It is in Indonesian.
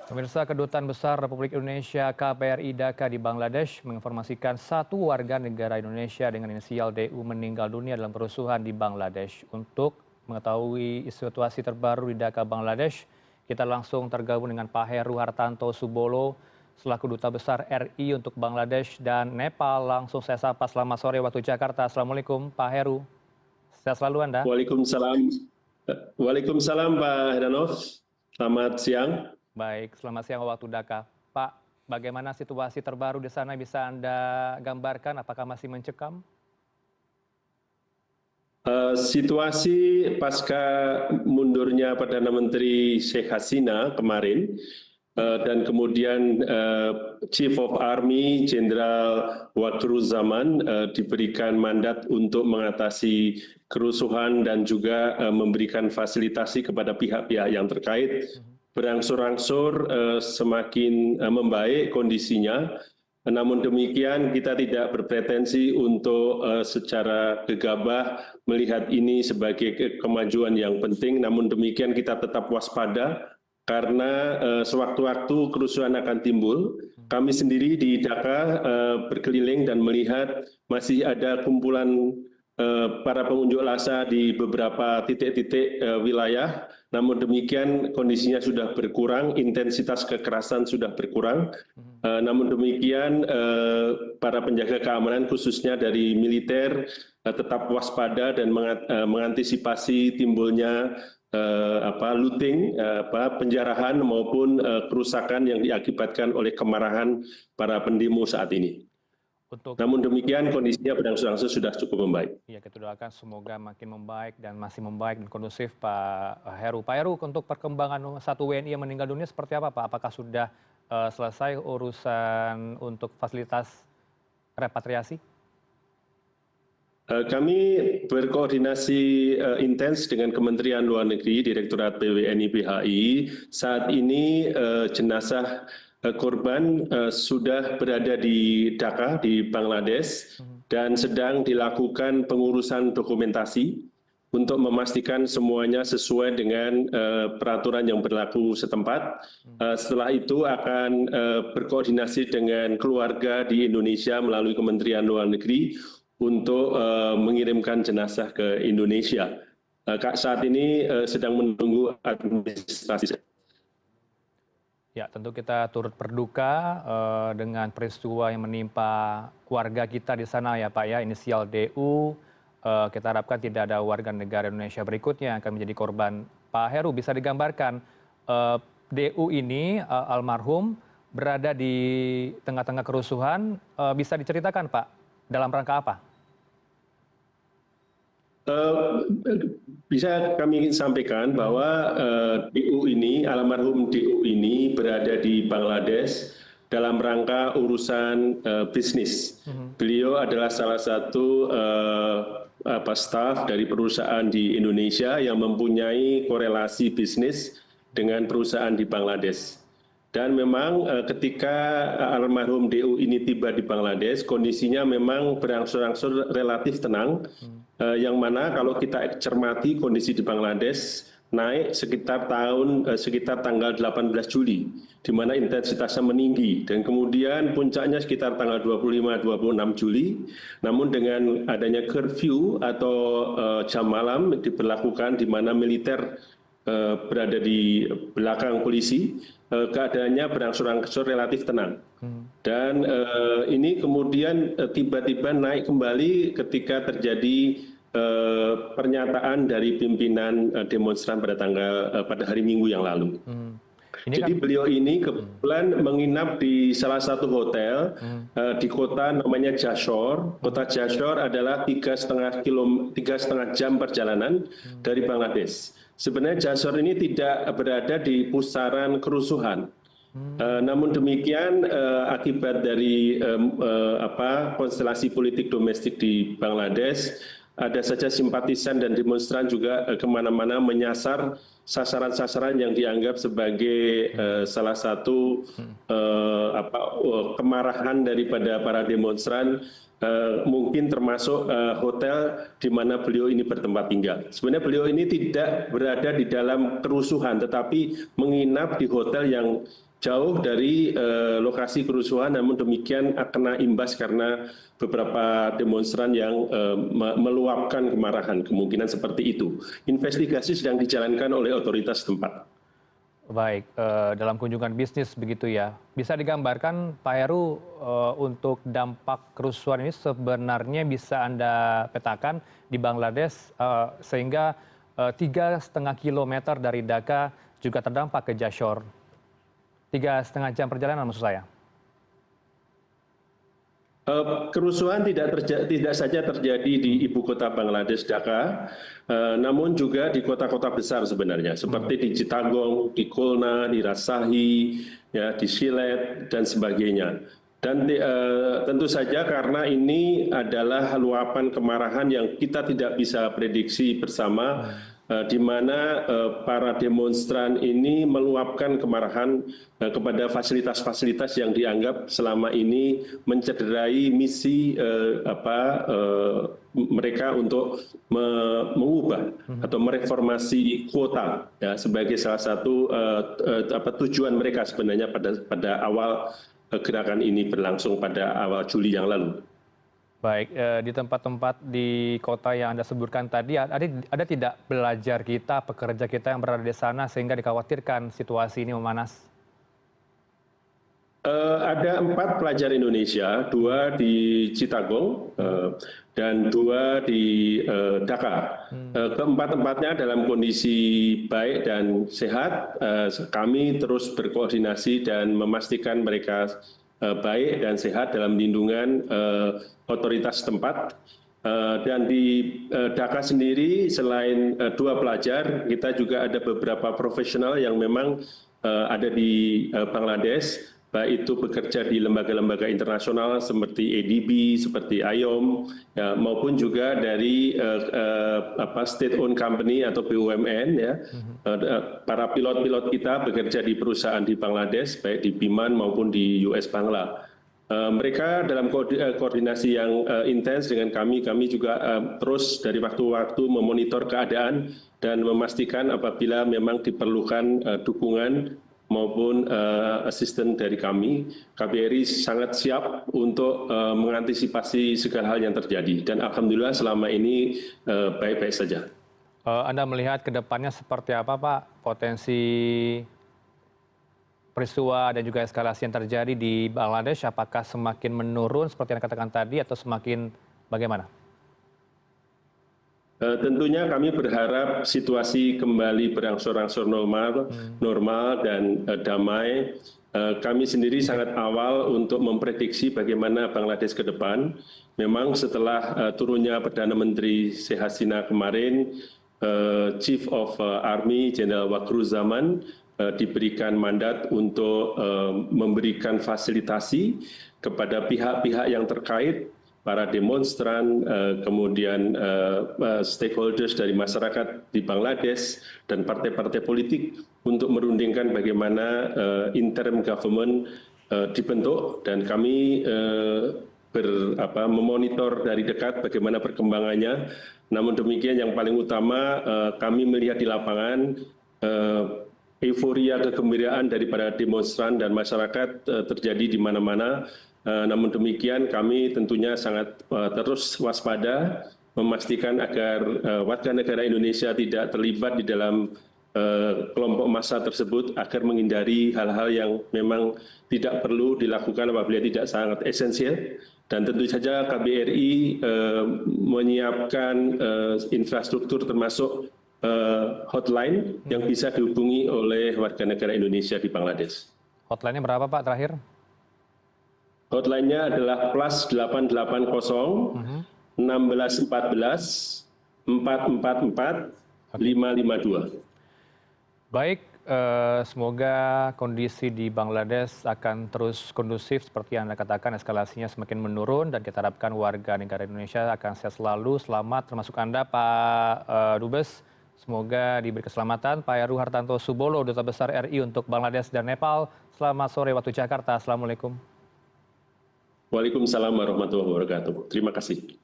Pemirsa, Kedutaan Besar Republik Indonesia KBRI Dhaka di Bangladesh menginformasikan satu warga negara Indonesia dengan inisial DU meninggal dunia dalam kerusuhan di Bangladesh. Untuk mengetahui situasi terbaru di Dhaka, Bangladesh, kita langsung tergabung dengan Pak Heru Hartanto Subolo, selaku Duta Besar RI untuk Bangladesh dan Nepal. Langsung saya sapa, selamat sore waktu Jakarta. Assalamualaikum Pak Heru. Sehat selalu Anda. Waalaikumsalam. Waalaikumsalam Pak Heranov. Selamat siang. Baik, selamat siang waktu Dhaka. Pak, bagaimana situasi terbaru di sana bisa Anda gambarkan? Apakah masih mencekam? Situasi pasca mundurnya Perdana Menteri Sheikh Hasina kemarin dan kemudian Chief of Army Jenderal Wakruzaman diberikan mandat untuk mengatasi kerusuhan dan juga memberikan fasilitasi kepada pihak-pihak yang terkait. Berangsur-angsur semakin membaik kondisinya. Namun demikian kita tidak berpretensi untuk secara gegabah melihat ini sebagai kemajuan yang penting. Namun demikian kita tetap waspada karena sewaktu-waktu kerusuhan akan timbul. Kami sendiri di Dhaka berkeliling dan melihat masih ada kumpulan para pengunjuk rasa di beberapa titik-titik wilayah. Namun demikian kondisinya sudah berkurang, intensitas kekerasan sudah berkurang. Namun demikian para penjaga keamanan khususnya dari militer tetap waspada dan mengantisipasi timbulnya looting, penjarahan maupun kerusakan yang diakibatkan oleh kemarahan para pendemo saat ini. Namun demikian kondisinya berangsur-angsur sudah cukup membaik. Ya, kita doakan semoga makin membaik dan masih membaik dan kondusif Pak Heru. Pak Heru, untuk perkembangan satu WNI yang meninggal dunia seperti apa Pak? Apakah sudah selesai urusan untuk fasilitas repatriasi? Kami berkoordinasi intens dengan Kementerian Luar Negeri, Direktorat BWNI BHI. Saat ini jenazah korban sudah berada di Dhaka, di Bangladesh, dan sedang dilakukan pengurusan dokumentasi untuk memastikan semuanya sesuai dengan peraturan yang berlaku setempat. Setelah itu akan berkoordinasi dengan keluarga di Indonesia melalui Kementerian Luar Negeri untuk mengirimkan jenazah ke Indonesia. Saat ini sedang menunggu administrasi. Ya, tentu kita turut berduka dengan peristiwa yang menimpa keluarga kita di sana ya Pak ya, inisial DU. Kita harapkan tidak ada warga negara Indonesia berikutnya yang akan menjadi korban. Pak Heru, bisa digambarkan DU ini almarhum berada di tengah-tengah kerusuhan, bisa diceritakan Pak, dalam rangka apa? Bisa kami sampaikan bahwa DU ini, almarhum DU ini berada di Bangladesh dalam rangka urusan bisnis. Beliau adalah salah satu staf dari perusahaan di Indonesia yang mempunyai korelasi bisnis dengan perusahaan di Bangladesh. Dan memang ketika almarhum DU ini tiba di Bangladesh, kondisinya memang berangsur-angsur relatif tenang. Yang mana kalau kita cermati kondisi di Bangladesh naik sekitar tanggal 18 Juli, di mana intensitasnya meninggi, dan kemudian puncaknya sekitar tanggal 25-26 Juli. Namun dengan adanya curfew atau jam malam diberlakukan, di mana militer berada di belakang polisi, keadaannya berangsur-angsur relatif tenang. Dan ini kemudian tiba-tiba naik kembali ketika terjadi pernyataan dari pimpinan demonstran pada hari Minggu yang lalu. Jadi beliau ini kebetulan menginap di salah satu hotel di kota namanya Jashore. Kota Jashore adalah 3,5 jam perjalanan dari Bangladesh. Sebenarnya Jashore ini tidak berada di pusaran kerusuhan. Namun demikian akibat dari konstelasi politik domestik di Bangladesh, ada saja simpatisan dan demonstran juga kemana-mana menyasar sasaran-sasaran yang dianggap sebagai salah satu kemarahan daripada para demonstran, mungkin termasuk hotel di mana beliau ini bertempat tinggal. Sebenarnya beliau ini tidak berada di dalam kerusuhan, tetapi menginap di hotel yang jauh dari lokasi kerusuhan, namun demikian kena imbas karena beberapa demonstran yang meluapkan kemarahan, kemungkinan seperti itu. Investigasi sedang dijalankan oleh otoritas setempat. Baik, dalam kunjungan bisnis begitu ya. Bisa digambarkan Pak Heru untuk dampak kerusuhan ini sebenarnya bisa Anda petakan di Bangladesh sehingga 3,5 kilometer dari Dhaka juga terdampak ke Jashore. 3,5 jam perjalanan maksud saya. Kerusuhan tidak saja terjadi di ibu kota Bangladesh, Dhaka, namun juga di kota-kota besar sebenarnya, seperti di Chittagong, di Khulna, di Rajshahi, ya, di Sylhet, dan sebagainya. Dan tentu saja karena ini adalah luapan kemarahan yang kita tidak bisa prediksi bersama, di mana para demonstran ini meluapkan kemarahan kepada fasilitas-fasilitas yang dianggap selama ini mencederai misi mereka untuk mengubah atau mereformasi kuota, ya, sebagai salah satu tujuan mereka sebenarnya pada awal gerakan ini berlangsung pada awal Juli yang lalu. Baik, di tempat-tempat di kota yang Anda sebutkan tadi, ada tidak pelajar kita, pekerja kita yang berada di sana sehingga dikhawatirkan situasi ini memanas? Ada 4 pelajar Indonesia, 2 di Chittagong dan 2 di Dhaka. Keempat-empatnya dalam kondisi baik dan sehat. Kami terus berkoordinasi dan memastikan mereka baik dan sehat dalam lindungan otoritas tempat. Dan di Dhaka sendiri selain 2 pelajar, kita juga ada beberapa profesional yang memang ada di Bangladesh, baik itu bekerja di lembaga-lembaga internasional seperti ADB, seperti IOM, ya, maupun juga dari state-owned company atau BUMN. Ya. Para pilot-pilot kita bekerja di perusahaan di Bangladesh, baik di Biman maupun di US Bangla. Mereka dalam koordinasi yang intens dengan kami juga terus dari waktu-waktu memonitor keadaan dan memastikan apabila memang diperlukan dukungan maupun asisten dari kami. KBRI sangat siap untuk mengantisipasi segala hal yang terjadi. Dan alhamdulillah selama ini baik-baik saja. Anda melihat ke depannya seperti apa, Pak, potensi peristiwa dan juga eskalasi yang terjadi di Bangladesh? Apakah semakin menurun seperti yang katakan tadi atau semakin bagaimana? Tentunya kami berharap situasi kembali berangsur-angsur normal dan damai. Kami sendiri sangat awal untuk memprediksi bagaimana Bangladesh ke depan. Memang setelah turunnya Perdana Menteri Sheikh Hasina kemarin, Chief of Army Jenderal Wakruzaman diberikan mandat untuk memberikan fasilitasi kepada pihak-pihak yang terkait, para demonstran, kemudian stakeholders dari masyarakat di Bangladesh dan partai-partai politik untuk merundingkan bagaimana interim government dibentuk, dan kami memonitor dari dekat bagaimana perkembangannya. Namun demikian yang paling utama kami melihat di lapangan euforia kegembiraan daripada demonstran dan masyarakat terjadi di mana-mana. Namun demikian kami tentunya sangat terus waspada memastikan agar warga negara Indonesia tidak terlibat di dalam kelompok massa tersebut agar menghindari hal-hal yang memang tidak perlu dilakukan apabila tidak sangat esensial. Dan tentu saja KBRI menyiapkan infrastruktur termasuk hotline yang bisa dihubungi oleh warga negara Indonesia di Bangladesh. Hotline-nya berapa, Pak, terakhir? Hotline-nya adalah +880 1614 444 552. Baik, semoga kondisi di Bangladesh akan terus kondusif seperti yang Anda katakan, eskalasinya semakin menurun, dan kita harapkan warga negara Indonesia akan sehat selalu, selamat, termasuk Anda, Pak Dubes. Semoga diberi keselamatan. Pak Heru Hartanto Subolo, Duta Besar RI untuk Bangladesh dan Nepal. Selamat sore waktu Jakarta. Assalamualaikum. Waalaikumsalam warahmatullahi wabarakatuh. Terima kasih.